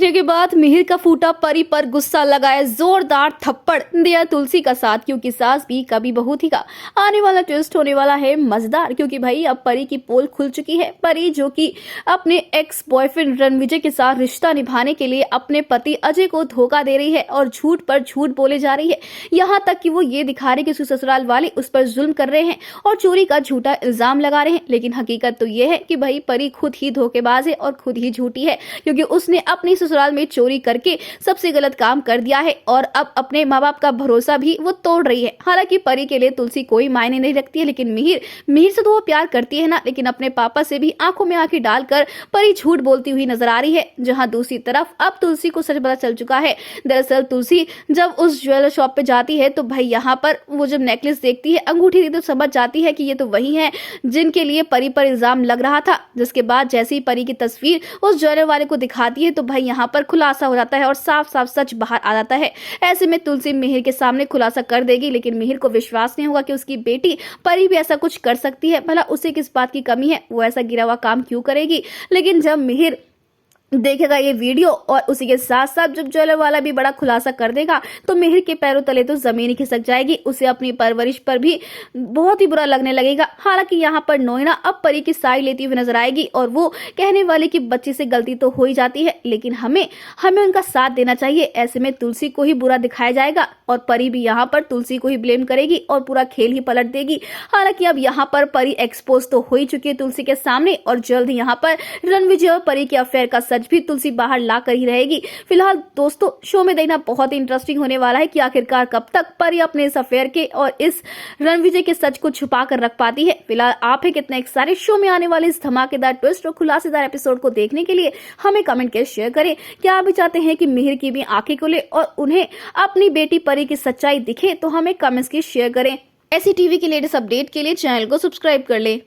देखने के बाद मिहिर का फूटा परी पर गुस्सा लगाया जोरदार थप्पड़ दिया तुलसी का साथ, क्योंकि सास भी कभी बहू थी का आने वाला ट्विस्ट होने वाला है मजेदार। क्योंकि भाई अब परी की पोल खुल चुकी है। परी जो कि अपने एक्स बॉयफ्रेंड रणविजय के साथ रिश्ता निभाने के लिए अपने पति अजय को धोखा दे रही है और झूठ पर झूठ बोले जा रही है। यहाँ तक कि वो ये दिखा रही कि उसके ससुराल वाले उस पर जुल्म कर रहे हैं और चोरी का झूठा इल्जाम लगा रहे हैं। लेकिन हकीकत तो ये है कि भाई परी खुद ही धोखेबाज है और खुद ही झूठी है, क्योंकि उसने अपने ससुराल में चोरी करके सबसे गलत काम कर दिया है और अब अपने माँ बाप का भरोसा भी वो तोड़ रही है। हालांकि परी के लिए तुलसी कोई मायने नहीं रखती है, लेकिन मिहिर से तो वो प्यार करती है ना, लेकिन अपने पापा से भी आंखों में आंखें डालकर परी झूठ बोलती हुई नजर आ रही है। जहां दूसरी तरफ अब तुलसी को सच पता चल चुका है। दरअसल तुलसी जब उस ज्वेलर शॉप पे जाती है तो भाई यहाँ पर वो जब नेकलेस देखती है, अंगूठी देखती, तो समझ जाती है कि ये तो वही है जिनके लिए परी पर इल्जाम लग रहा था। जिसके बाद जैसे ही परी की तस्वीर उस ज्वेलर वाले को दिखाती है तो भाई यहाँ पर खुलासा हो जाता है और साफ साफ सच बाहर आ जाता है। ऐसे में तुलसी मिहिर के सामने खुलासा कर देगी, लेकिन मिहिर को विश्वास नहीं होगा कि उसकी बेटी परी भी ऐसा कुछ कर सकती है। भला उसे किस बात की कमी है, वो ऐसा गिरा हुआ काम क्यों करेगी। लेकिन जब मिहिर देखेगा ये वीडियो और उसी के साथ साथ जब ज्वेलर वाला भी बड़ा खुलासा कर देगा तो मिहिर के पैरों तले तो जमीन ही खिसक जाएगी। उसे अपनी परवरिश पर भी बहुत ही बुरा लगने लगेगा। हालांकि यहाँ पर नोएना अब परी की साइड लेती हुई नजर आएगी और वो कहने वाली कि बच्ची से गलती तो हो ही जाती है, लेकिन हमें उनका साथ देना चाहिए। ऐसे में तुलसी को ही बुरा दिखाया जाएगा और परी भी यहाँ पर तुलसी को ही ब्लेम करेगी और पूरा खेल ही पलट देगी। हालांकि अब यहाँ पर परी एक्सपोज तो हो ही चुकी है तुलसी के सामने और जल्द ही यहाँ पर रणविजय और परी के अफेयर का सच भी तुलसी बाहर ला कर ही रहेगी। फिलहाल दोस्तों शो में देखना बहुत ही इंटरेस्टिंग होने वाला है कि आखिरकार कब तक परी अपने इस अफेयर के और इस रणविजय के सच को छुपा कर रख पाती है। फिलहाल आप है कितने एक्साइटेड शो में आने वाले इस धमाकेदार ट्विस्ट और खुलासेदार एपिसोड को देखने के लिए हमें कमेंट कर शेयर करें। क्या आप भी चाहते हैं कि मिहिर की भी आंखें खुले और उन्हें अपनी बेटी परी की सच्चाई दिखे, तो हमें कमेंट्स की शेयर करें। ऐसी टीवी की लेटेस्ट अपडेट के लिए चैनल को सब्सक्राइब कर ले।